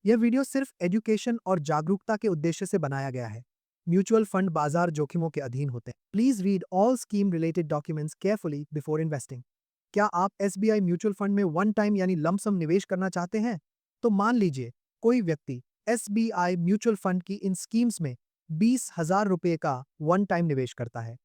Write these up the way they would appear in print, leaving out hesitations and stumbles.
यह वीडियो सिर्फ एजुकेशन और जागरूकता के उद्देश्य से बनाया गया है। म्यूचुअल फंड बाजार जोखिमों के अधीन होते हैं। Please read all scheme related documents carefully before investing. क्या आप एसबीआई म्यूचुअल फंड में वन टाइम यानी लमसम निवेश करना चाहते हैं? तो मान लीजिए कोई व्यक्ति एसबीआई म्यूचुअल फंड की इन स्कीम्स में 20,000 रुपए का वन टाइम निवेश करता है।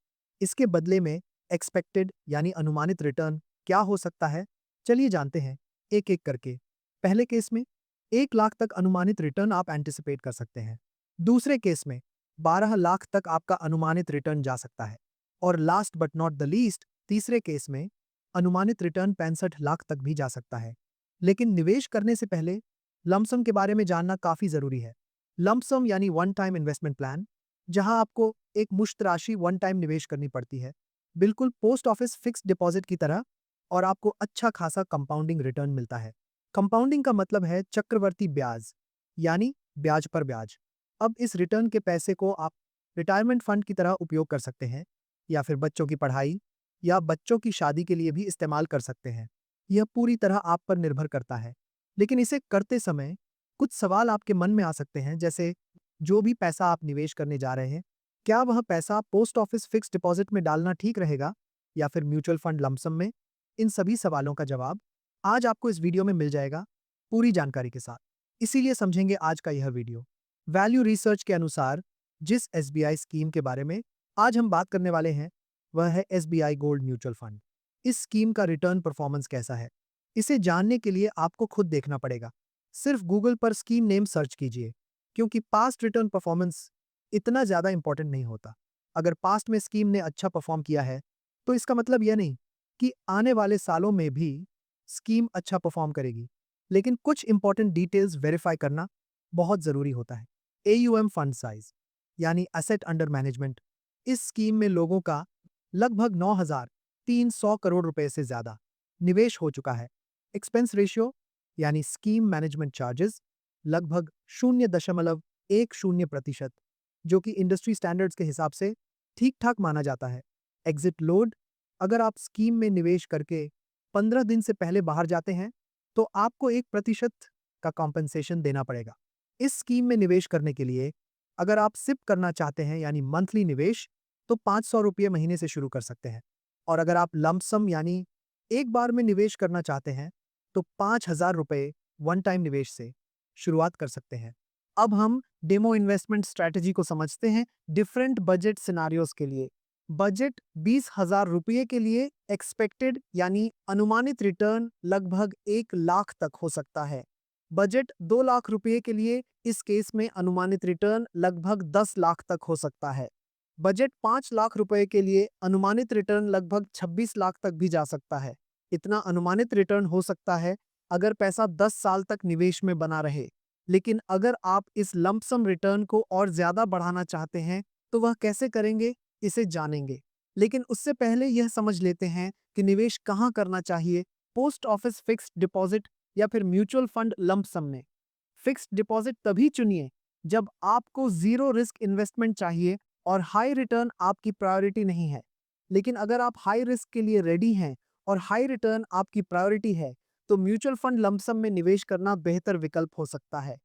इसके बदले में एक्सपेक्टेड यानी अनुमानित रिटर्न क्या हो सकता है? चलिए जानते हैं एक एक करके। पहले केस में 1 लाख तक अनुमानित रिटर्न आप एंटिसिपेट कर सकते हैं। दूसरे केस में 12 लाख तक आपका अनुमानित रिटर्न जा सकता है। और last but not the least, तीसरे केस में अनुमानित रिटर्न 65 लाख तक भी जा सकता है। लेकिन निवेश करने से पहले लमसम के बारे में जानना काफी जरूरी है। लमसम यानी वन टाइम इन्वेस्टमेंट प्लान, जहां आपको एक मुश्त राशि वन टाइम निवेश करनी पड़ती है, बिल्कुल पोस्ट ऑफिस फिक्स्ड डिपॉजिट की तरह, और आपको अच्छा खासा कंपाउंडिंग रिटर्न मिलता है। कंपाउंडिंग का मतलब है चक्रवर्ती ब्याज, यानी ब्याज पर ब्याज। अब इस रिटर्न के पैसे को आप रिटायरमेंट फंड की तरह उपयोग कर सकते हैं, या फिर बच्चों की पढ़ाई या बच्चों की शादी के लिए भी इस्तेमाल कर सकते हैं। यह पूरी तरह आप पर निर्भर करता है। लेकिन इसे करते समय कुछ सवाल आपके मन में आ सकते हैं, जैसे जो भी पैसा आप निवेश करने जा रहे हैं, क्या वह पैसा पोस्ट ऑफिस फिक्स्ड डिपॉजिट में डालना ठीक रहेगा या फिर म्यूचुअल फंड लमसम में? इन सभी सवालों का जवाब आज आपको इस वीडियो में मिल जाएगा, पूरी जानकारी के साथ। इसीलिए समझेंगे आज का यह वीडियो। वैल्यू रिसर्च के अनुसार जिस एसबीआई स्कीम के बारे में आज हम बात करने वाले हैं, वह है एसबीआई गोल्ड म्यूचुअल फंड। इस स्कीम का रिटर्न परफॉर्मेंस कैसा है, इसे जानने के लिए आपको खुद देखना पड़ेगा। सिर्फ गूगल पर स्कीम नेम सर्च कीजिए, क्योंकि पास्ट रिटर्न परफॉर्मेंस इतना ज्यादा इंपॉर्टेंट नहीं होता। अगर पास्ट में स्कीम ने अच्छा परफॉर्म किया है, तो इसका मतलब यह नहीं कि आने वाले सालों में भी स्कीम अच्छा परफॉर्म करेगी। लेकिन कुछ इंपॉर्टेंट डिटेल्स वेरीफाई करना बहुत जरूरी होता है। एयूएम फंड साइज, यानी एसेट अंडर मैनेजमेंट, इस स्कीम में लोगों का लगभग 9,300 करोड़ रुपए से ज्यादा निवेश हो चुका है। एक्सपेंस रेशियो, यानी स्कीम मैनेजमेंट चार्जेस, लगभग 0.10%, जो कि इंडस्ट्री स्टैंडर्ड्स के हिसाब से ठीक ठाक माना जाता है। एग्जिट लोड, अगर आप स्कीम में निवेश करके 15 दिन से पहले बाहर जाते हैं, तो आपको 1% का कॉम्पेंसेशन देना पड़ेगा। इस स्कीम में निवेश करने के लिए अगर आप सिप करना चाहते हैं, यानी मंथली निवेश, तो 500 रुपये महीने से शुरू कर सकते हैं। और अगर आप लमसम यानी एक बार में निवेश करना चाहते हैं, तो 5,000 रुपये वन टाइम निवेश से शुरुआत कर सकते हैं। अब हम डेमो इन्वेस्टमेंट स्ट्रैटेजी को समझते हैं डिफरेंट बजट सिनारियोज के लिए। बजट 20,000 रुपये के लिए एक्सपेक्टेड यानी अनुमानित रिटर्न लगभग 1 लाख तक हो सकता है। बजट 2 लाख रुपये के लिए इस केस में अनुमानित रिटर्न लगभग 10 लाख तक हो सकता है। बजट 5 लाख रुपए के लिए अनुमानित रिटर्न लगभग 26 लाख तक भी जा सकता है। इतना अनुमानित रिटर्न हो सकता है अगर पैसा 10 साल तक निवेश में बना रहे। लेकिन अगर आप इस लंपसम रिटर्न को और ज्यादा बढ़ाना चाहते हैं, तो वह कैसे करेंगे, इसे जानेंगे। लेकिन उससे पहले यह समझ लेते हैं कि निवेश कहाँ करना चाहिए, पोस्ट ऑफिस फिक्स्ड डिपॉजिट या फिर म्यूचुअल फंड लंपसम में। फिक्स्ड डिपॉजिट तभी चुनिए जब आपको जीरो रिस्क इन्वेस्टमेंट चाहिए और हाई रिटर्न आपकी प्रायोरिटी नहीं है। लेकिन अगर आप हाई रिस्क के लिए रेडी हैं और हाई रिटर्न आपकी प्रायोरिटी है, तो म्यूचुअल फंड लमसम में निवेश करना बेहतर विकल्प हो सकता है।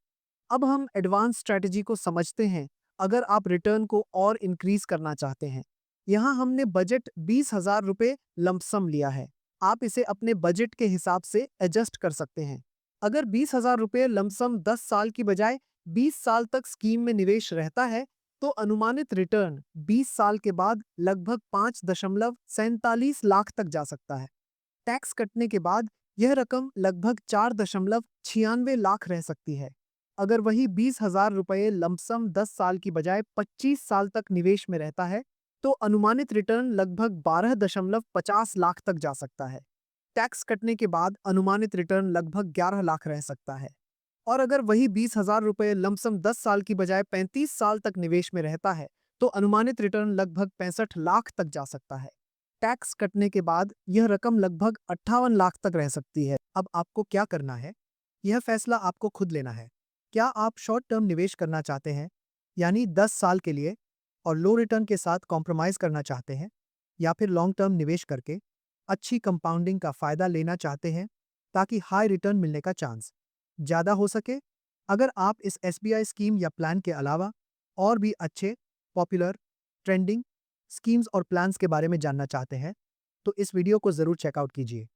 अब हम एडवांस स्ट्रैटेजी को समझते हैं अगर आप रिटर्न को और इंक्रीज करना चाहते हैं। यहाँ हमने बजट 20,000 रुपये लमसम लिया है। आप इसे अपने बजट के हिसाब से एडजस्ट कर सकते हैं। अगर 20,000 रुपये लमसम 10 साल की बजाय 20 साल तक स्कीम में निवेश रहता है, तो अनुमानित रिटर्न 20 साल के बाद लगभग 5.47 लाख तक जा सकता है। टैक्स कटने के बाद यह रकम लगभग 4.96 लाख रह सकती है। अगर वही 20,000 रुपये लमसम 10 साल की बजाय 25 साल तक निवेश में रहता है, तो अनुमानित रिटर्न लगभग 12.50 लाख तक जा सकता है। टैक्स कटने के बाद अनुमानित रिटर्न लगभग 11 लाख रह सकता है। और अगर वही 20,000 रुपये लमसम 10 साल की बजाय 35 साल तक निवेश में रहता है, तो अनुमानित रिटर्न लगभग 65 लाख तक जा सकता है। टैक्स कटने के बाद यह रकम लगभग 58 लाख तक रह सकती है। अब आपको क्या करना है, यह फैसला आपको खुद लेना है। क्या आप शॉर्ट टर्म निवेश करना चाहते हैं, यानी 10 साल के लिए, और लो रिटर्न के साथ कॉम्प्रोमाइज करना चाहते हैं, या फिर लॉन्ग टर्म निवेश करके अच्छी कंपाउंडिंग का फायदा लेना चाहते हैं ताकि हाई रिटर्न मिलने का चांस ज़्यादा हो सके? अगर आप इस एसबीआई स्कीम या प्लान के अलावा और भी अच्छे, पॉपुलर, ट्रेंडिंग स्कीम्स और प्लान्स के बारे में जानना चाहते हैं, तो इस वीडियो को ज़रूर चेकआउट कीजिए।